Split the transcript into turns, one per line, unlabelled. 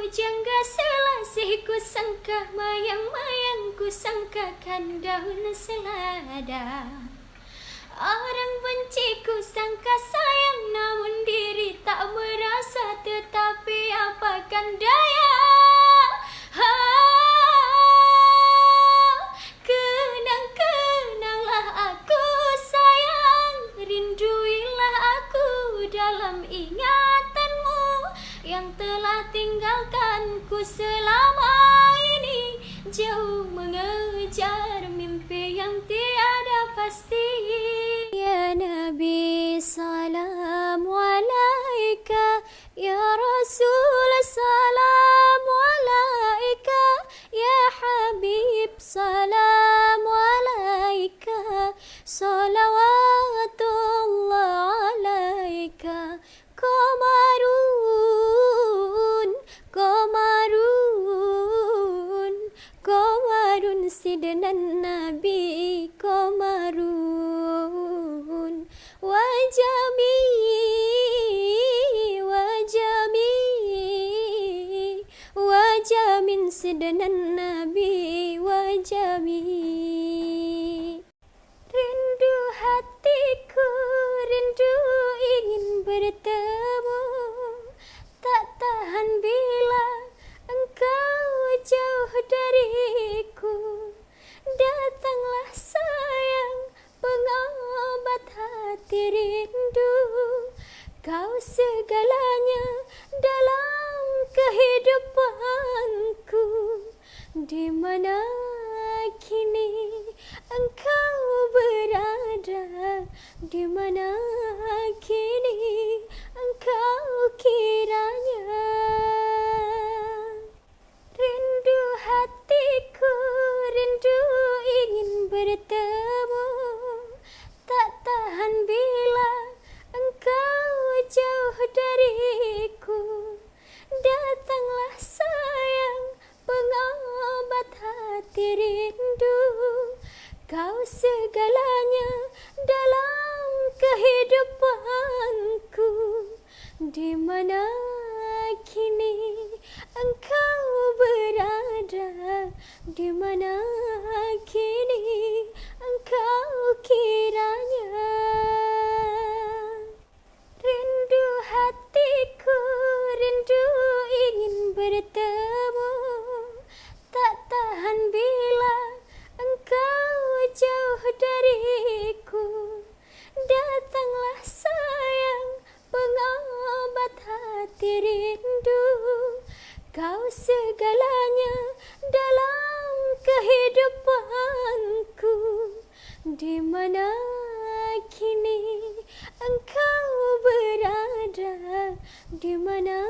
jangga selasih ku sangka, mayang-mayang ku sangkakan daun selada. Orang benci ku sangka sayang, namun diri tak merasa, tetapi apakan daya. Kenang-kenanglah aku sayang, rinduilah aku dalam ingatanmu yang telah tinggalkanku selama ini, jauh mengejar mimpi yang tiada pasti. Ya Nabi salam alaika, ya Rasul salam alaika, ya Habib salam alaika, salawatullah alaika. Qamarun, Qamarun, Qamarun sidnan Nabi Qamarun. Wajami, wajami, wajamin sidnan Nabi wajami. Rindu hatiku, rindu ingin bertemu, tak tahan bila engkau jauh dariku. Datanglah sayang, pengobat hati rindu, kau segalanya dalam kehidupanku. Di mana kini engkau berada, di mana kini engkau kiranya. Rindu hatiku, rindu ingin bertemu, tak tahan bila engkau jauh dariku. Datanglah sayang, pengobat hati rindu, kau segalanya dalam kehidupanku. Di mana kini engkau berada, di mana kini engkau kiranya. Rindu hatiku, rindu ingin bertemu, tak tahan bila engkau jauh dariku. Datanglah sayang, pengobat hati rindu, kau segalanya dalam kehidupanku. Di mana kini engkau berada, di mana